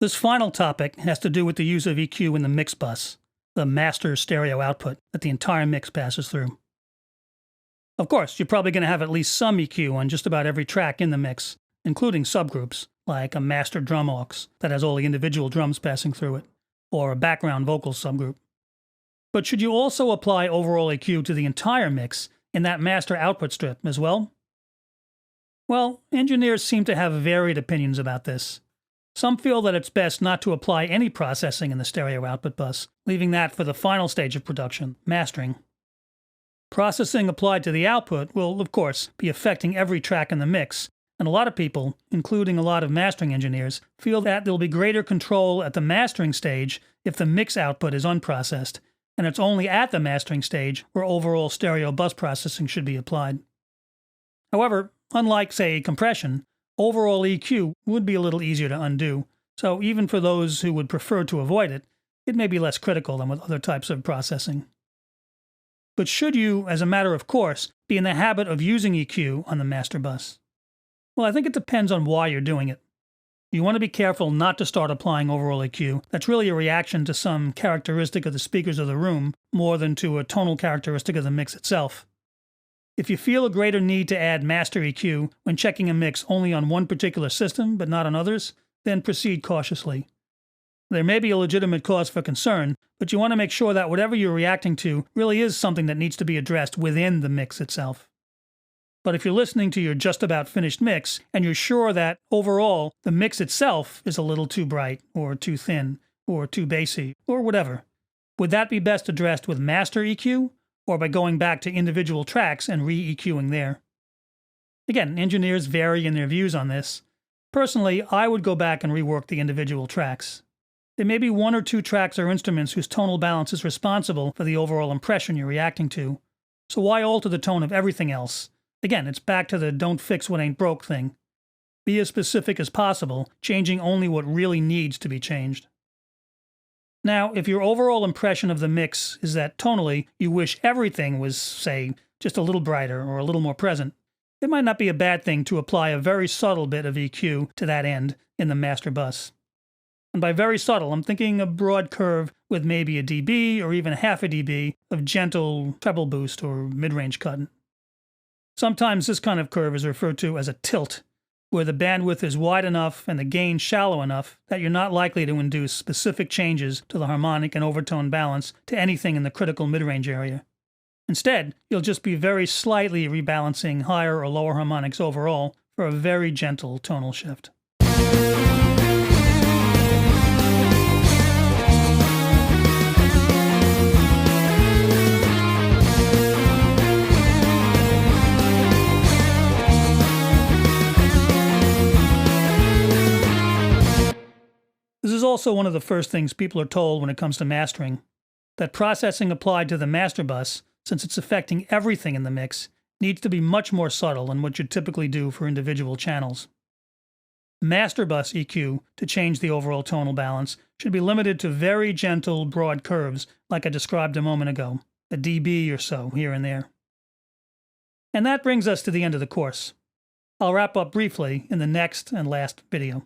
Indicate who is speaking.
Speaker 1: This final topic has to do with the use of EQ in the mix bus, the master stereo output that the entire mix passes through. Of course, you're probably going to have at least some EQ on just about every track in the mix, including subgroups, like a master drum aux that has all the individual drums passing through it, or a background vocal subgroup. But should you also apply overall EQ to the entire mix in that master output strip as well? Well, engineers seem to have varied opinions about this. Some feel that it's best not to apply any processing in the stereo output bus, leaving that for the final stage of production, mastering. Processing applied to the output will, of course, be affecting every track in the mix, and a lot of people, including a lot of mastering engineers, feel that there will be greater control at the mastering stage if the mix output is unprocessed, and it's only at the mastering stage where overall stereo bus processing should be applied. However, unlike, say, compression, overall EQ would be a little easier to undo, so even for those who would prefer to avoid it, it may be less critical than with other types of processing. But should you, as a matter of course, be in the habit of using EQ on the master bus? Well, I think it depends on why you're doing it. You want to be careful not to start applying overall EQ. That's really a reaction to some characteristic of the speakers of the room, more than to a tonal characteristic of the mix itself. If you feel a greater need to add master EQ when checking a mix only on one particular system but not on others, then proceed cautiously. There may be a legitimate cause for concern, but you want to make sure that whatever you're reacting to really is something that needs to be addressed within the mix itself. But if you're listening to your just about finished mix and you're sure that overall the mix itself is a little too bright or too thin or too bassy or whatever, would that be best addressed with master EQ or by going back to individual tracks and re-EQing there? Again, engineers vary in their views on this. Personally, I would go back and rework the individual tracks. There may be one or two tracks or instruments whose tonal balance is responsible for the overall impression you're reacting to, so why alter the tone of everything else? Again, it's back to the don't fix what ain't broke thing. Be as specific as possible, changing only what really needs to be changed. Now, if your overall impression of the mix is that tonally you wish everything was, say, just a little brighter or a little more present, it might not be a bad thing to apply a very subtle bit of EQ to that end in the master bus. And by very subtle, I'm thinking a broad curve with maybe a dB or even half a dB of gentle treble boost or mid-range cut. Sometimes this kind of curve is referred to as a tilt, where the bandwidth is wide enough and the gain shallow enough that you're not likely to induce specific changes to the harmonic and overtone balance to anything in the critical mid-range area. Instead, you'll just be very slightly rebalancing higher or lower harmonics overall for a very gentle tonal shift. This is also one of the first things people are told when it comes to mastering, that processing applied to the master bus, since it's affecting everything in the mix, needs to be much more subtle than what you typically do for individual channels. Master bus EQ, to change the overall tonal balance, should be limited to very gentle, broad curves like I described a moment ago, a dB or so here and there. And that brings us to the end of the course. I'll wrap up briefly in the next and last video.